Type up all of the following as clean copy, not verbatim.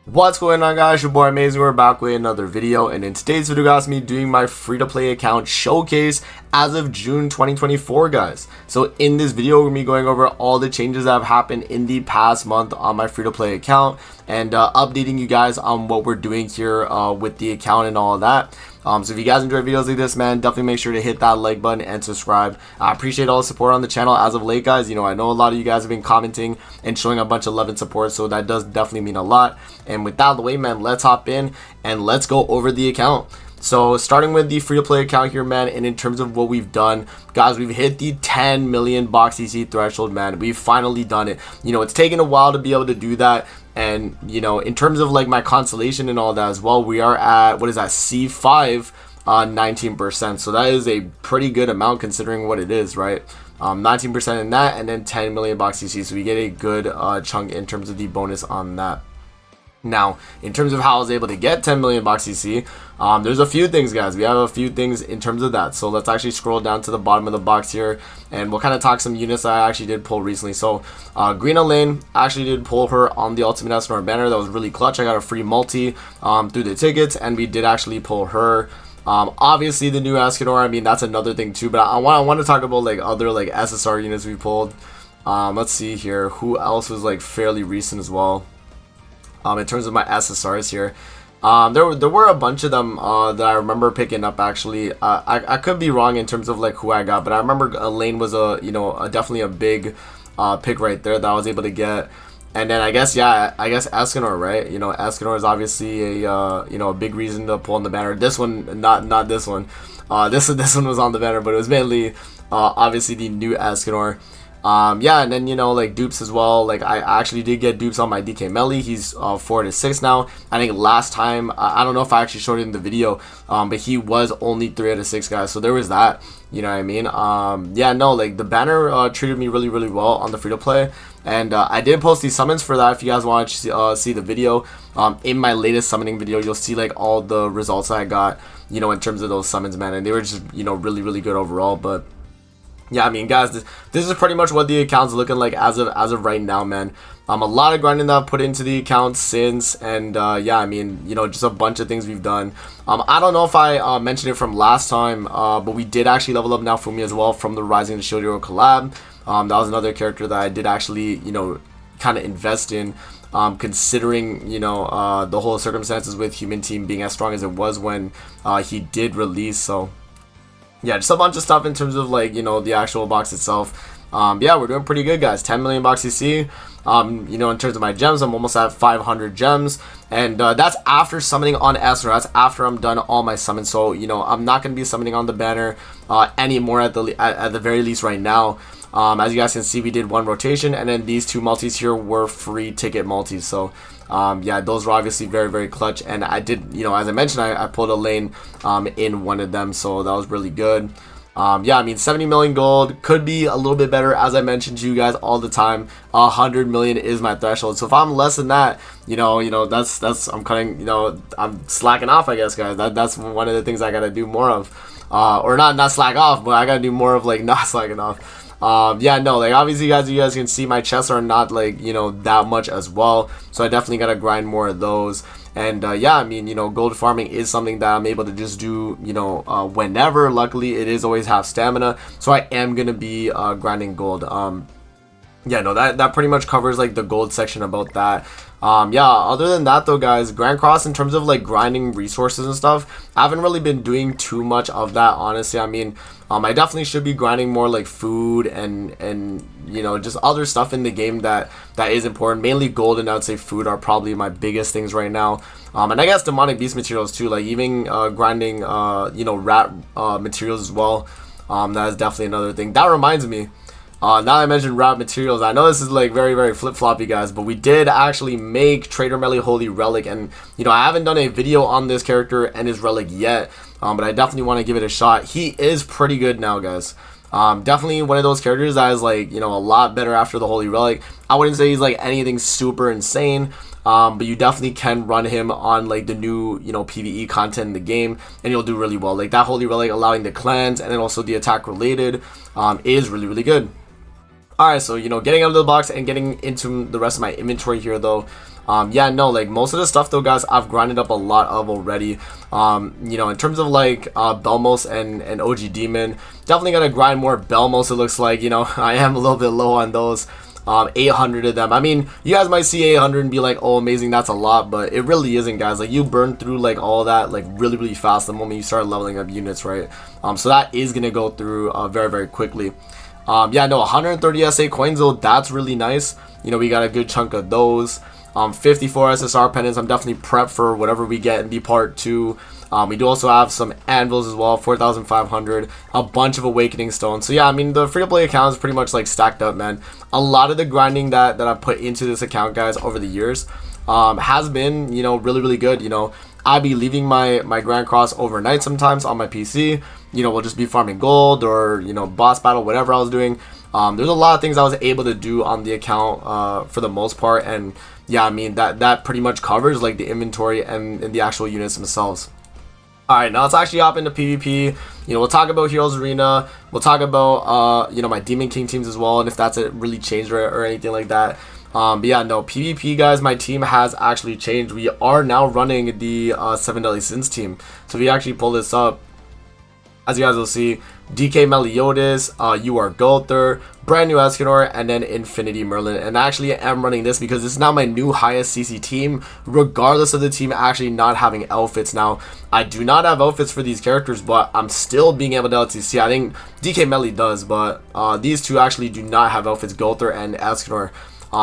What's going on, guys? Your boy Amazing. We're back with another video, and in today's video, guys, me doing my free-to-play account showcase as of June 2024, guys. So in this video, we're gonna be going over all the changes that have happened in the past month on my free-to-play account and updating you guys on what we're doing here with the account and all of that. So if you guys enjoy videos like this, man, definitely make sure to hit that like button and subscribe. I appreciate all the support on the channel as of late, guys. You know, I know a lot of you guys have been commenting and showing a bunch of love and support, so that does definitely mean a lot. And with that out of the way, man, let's hop in and let's go over the account. So starting with the free-to-play account here, man, and in terms of what we've done, guys, we've hit the 10 million box CC threshold, man. We've finally done it. You know, it's taken a while to be able to do that. And, you know, in terms of like my constellation and all that as well, we are at, what is that, C5 on 19%. So that is a pretty good amount considering what it is, right? 19% in that, and then 10 million box CC. So we get a good chunk in terms of the bonus on that. Now, in terms of how I was able to get 10 million box CC, there's a few things, guys. We have a few things in terms of that. So let's actually scroll down to the bottom of the box here, and we'll kind of talk some units that I actually did pull recently. So Green Lane actually did pull her on the Ultimate Escanor banner. That was really clutch. I got a free multi through the tickets, and we did actually pull her. Obviously the new Escanor, I mean, that's another thing too, but I want to talk about like other like SSR units we pulled. Let's see here, who else was like fairly recent as well. In terms of my SSRs here, there were a bunch of them that I remember picking up. Actually, I could be wrong in terms of like who I got, but I remember Lane was definitely a big pick right there that I was able to get. And then I guess Escanor, right? You know, Escanor is obviously a a big reason to pull on the banner. This one, not this one. This one was on the banner, but it was mainly obviously the new Escanor. Yeah, and then, you know, like dupes as well. Like I actually did get dupes on my DK Melly. He's 4 to 6 now. I think last time, I don't know if I actually showed it in the video, but he was only 3 out of 6, guys. So there was that, you know what I mean? Yeah, no, like the banner treated me really well on the free to play, and I did post these summons for that. If you guys want to see the video, in my latest summoning video, you'll see like all the results I got, you know, in terms of those summons, man, and they were just, you know, really good overall. But yeah, I mean, guys, this is pretty much what the account's looking like as of right now, man. A lot of grinding that I've put into the account since, and yeah, I mean, you know, just a bunch of things we've done. I don't know if I mentioned it from last time, but we did actually level up now Fumi as well from the Rising the Shield Hero collab. That was another character that I did actually, you know, kind of invest in, considering, you know, the whole circumstances with Human Team being as strong as it was when he did release. So yeah, just a bunch of stuff in terms of like, you know, the actual box itself. Yeah, we're doing pretty good, guys. 10 million box CC. You know, in terms of my gems, I'm almost at 500 gems, and that's after summoning on Escanor. That's after I'm done all my summons. So, you know, I'm not gonna be summoning on the banner anymore at the very least right now. As you guys can see, we did one rotation, and then these two multis here were free ticket multis. So yeah, those were obviously very clutch, and I did, you know, as I mentioned, I pulled a lane in one of them, so that was really good. Yeah, I mean, 70 million gold could be a little bit better, as I mentioned to you guys all the time. 100 million is my threshold, so if I'm less than that, you know, that's I'm cutting, you know, I'm slacking off, I guess, guys. That's one of the things I gotta do more of, or not slack off, but I gotta do more of like not slacking off. Yeah, no, like obviously you guys can see my chests are not like, you know, that much as well, so I definitely gotta grind more of those. And yeah, I mean, you know, gold farming is something that I'm able to just do, you know, whenever. Luckily, it is always half stamina, so I am gonna be grinding gold. Yeah, no, that pretty much covers like the gold section about that. Yeah, other than that though, guys, Grand Cross, in terms of like grinding resources and stuff, I haven't really been doing too much of that, honestly. I mean, I definitely should be grinding more like food and you know, just other stuff in the game that is important. Mainly gold and I would say food are probably my biggest things right now. And I guess demonic beast materials too, like even grinding you know, rat materials as well. That is definitely another thing. That reminds me, now that I mentioned rat materials, I know this is like very flip-floppy, guys, but we did actually make Trader Melee Holy Relic, and you know, I haven't done a video on this character and his relic yet, but I definitely want to give it a shot. He is pretty good now, guys. Definitely one of those characters that is like, you know, a lot better after the Holy Relic. I wouldn't say he's like anything super insane, but you definitely can run him on like the new, you know, PvE content in the game, and you'll do really well. Like that Holy Relic allowing the cleanse and then also the attack related is really good. Alright, so, you know, getting out of the box and getting into the rest of my inventory here, though, Yeah, no, like most of the stuff though, guys, I've grinded up a lot of already. You know, in terms of like Belmos and OG Demon, definitely gonna grind more Belmos. It looks like, you know, I am a little bit low on those. 800 of them. I mean, you guys might see 800 and be like, oh, amazing, that's a lot, but it really isn't, guys. Like, you burn through like all that like really fast the moment you start leveling up units, right? So that is gonna go through very quickly. Yeah, no, 130 SA coins though, that's really nice. You know, we got a good chunk of those. 54 SSR pendants. I'm definitely prepped for whatever we get in the part 2. We do also have some anvils as well, 4,500, a bunch of awakening stones. So yeah, I mean, the free-to-play account is pretty much like stacked up, man. A lot of the grinding that I put into this account, guys, over the years has been, you know, really good. You know, I'd be leaving my Grand Cross overnight sometimes on my PC. You know, we'll just be farming gold or, you know, boss battle, whatever I was doing. There's a lot of things I was able to do on the account for the most part, and yeah, I mean, that pretty much covers like the inventory and the actual units themselves. Alright, now let's actually hop into PvP. You know, we'll talk about Heroes Arena. We'll talk about, you know, my Demon King teams as well, and if that's really changed or anything like that. But yeah, no, PvP, guys, my team has actually changed. We are now running the 7 Deadly Sins team. So if you actually pull this up, as you guys will see, DK Meliodas, You Are Gulther, brand new Escanor, and then Infinity Merlin. And I actually am running this because this is now my new highest CC team, regardless of the team actually not having outfits. Now, I do not have outfits for these characters, but I'm still being able to LTC. I think DK Melly does, but these two actually do not have outfits, Gulther and Escanor.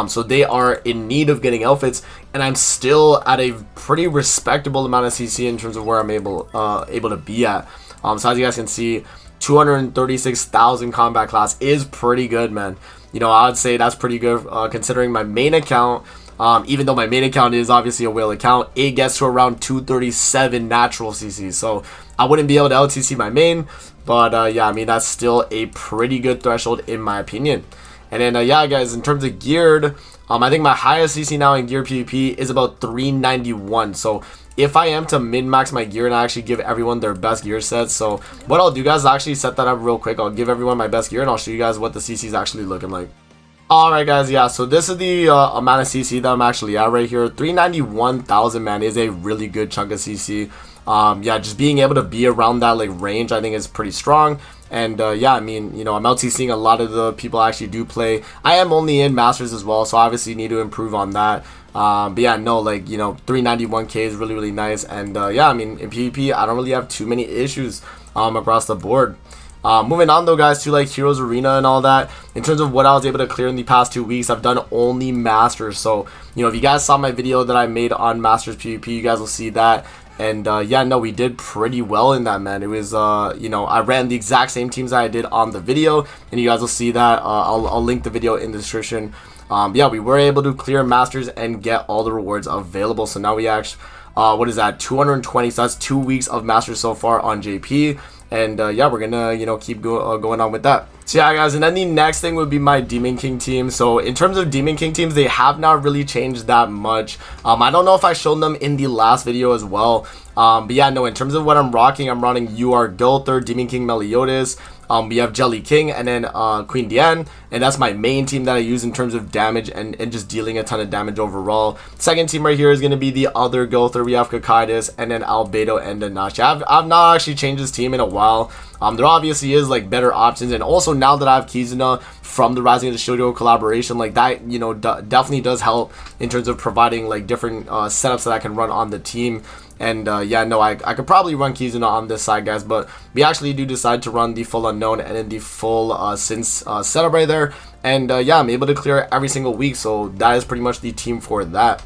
So they are in need of getting outfits, and I'm still at a pretty respectable amount of CC in terms of where I'm able to be at. So as you guys can see, 236,000 combat class is pretty good, man. You know, I would say that's pretty good considering my main account. Even though my main account is obviously a whale account, it gets to around 237 natural CC. So I wouldn't be able to LTC my main, but yeah, I mean, that's still a pretty good threshold in my opinion. And then yeah, guys, in terms of geared, I think my highest CC now in gear PvP is about 391. So if I am to min-max my gear and I actually give everyone their best gear sets, so what I'll do, guys, is actually set that up real quick. I'll give everyone my best gear and I'll show you guys what the CC is actually looking like. Alright, guys, yeah, so this is the amount of CC that I'm actually at right here. 391,000, man, is a really good chunk of CC. Yeah, just being able to be around that like range, I think is pretty strong. And yeah, I mean, you know, I'm LTCing a lot of the people I actually do play. I am only in Masters as well, so obviously need to improve on that. But yeah, no, like, you know, 391k is really nice. And yeah, I mean, in PvP, I don't really have too many issues across the board. Moving on though, guys, to like Heroes Arena and all that. In terms of what I was able to clear in the past 2 weeks, I've done only Masters. So, you know, if you guys saw my video that I made on Masters PvP, you guys will see that. And yeah, no, we did pretty well in that, man. It was you know, I ran the exact same teams that I did on the video, and you guys will see that. I'll link the video in the description. Yeah, we were able to clear Masters and get all the rewards available. So now we actually what is that, 220, so that's 2 weeks of Masters so far on JP. And yeah, we're gonna, you know, keep going on with that. So yeah, guys, and then the next thing would be my Demon King team. So in terms of Demon King teams, they have not really changed that much. I don't know if I showed them in the last video as well. But yeah, no, in terms of what I'm rocking, I'm running You Are Gulther, Demon King Meliodas. We have Jelly King, and then Queen Diane, and that's my main team that I use in terms of damage and just dealing a ton of damage overall. Second team right here is going to be the other Gulther. We have Kakaitis, and then Albedo and Danashi. I've not actually changed this team in a while. There obviously is like better options, and also now that I have Kizuna from the Rising of the Shoujo collaboration, like that, you know, definitely does help in terms of providing like different setups that I can run on the team. And yeah, no, I could probably run Kizuna on this side, guys, but we actually do decide to run the full unknown and then the full Sins setup right there. And yeah, I'm able to clear every single week, so that is pretty much the team for that.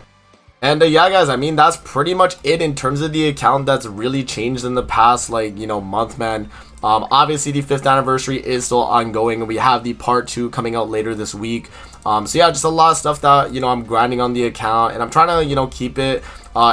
And yeah, guys, I mean, that's pretty much it in terms of the account that's really changed in the past, like, you know, month, man. Obviously the 5th anniversary is still ongoing, and we have the part 2 coming out later this week. So yeah, just a lot of stuff that, you know, I'm grinding on the account, and I'm trying to, you know, keep it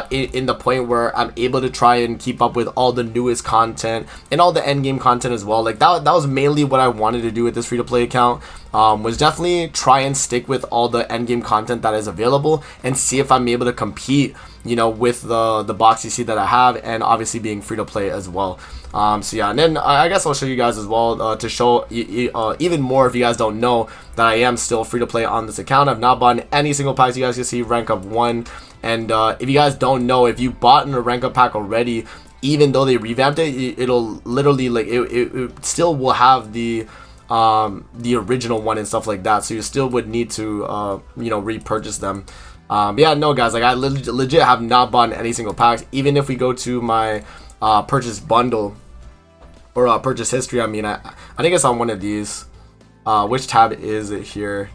in the point where I'm able to try and keep up with all the newest content and all the end game content as well. Like that was mainly what I wanted to do with this free-to-play account. Was definitely try and stick with all the end game content that is available and see if I'm able to compete, you know, with the box you see that I have, and obviously being free to play as well. So yeah, and then I guess I'll show you guys as well to show even more if you guys don't know that I am still free to play on this account. I've not bought any single packs. You guys can see rank up 1, and if you guys don't know, if you bought in a rank up pack already, even though they revamped it, it'll literally like it still will have the original one and stuff like that, so you still would need to you know, repurchase them. But yeah, no guys, like I legit have not bought any single packs. Even if we go to my purchase bundle or purchase history, I mean, I think it's on one of these. Which tab is it here?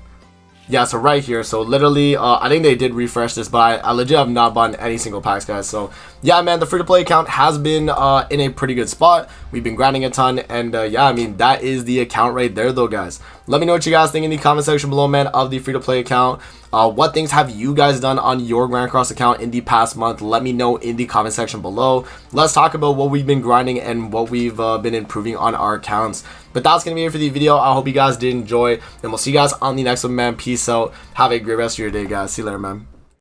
Yeah, so right here. So literally, I think they did refresh this, but I legit have not bought any single packs, guys. So yeah, man, the free-to-play account has been in a pretty good spot. We've been grinding a ton, and yeah, I mean, that is the account right there, though, guys. Let me know what you guys think in the comment section below, man, of the free-to-play account. What things have you guys done on your Grand Cross account in the past month? Let me know in the comment section below. Let's talk about what we've been grinding and what we've been improving on our accounts. But that's going to be it for the video. I hope you guys did enjoy, and we'll see you guys on the next one, man. Peace out. Have a great rest of your day, guys. See you later, man.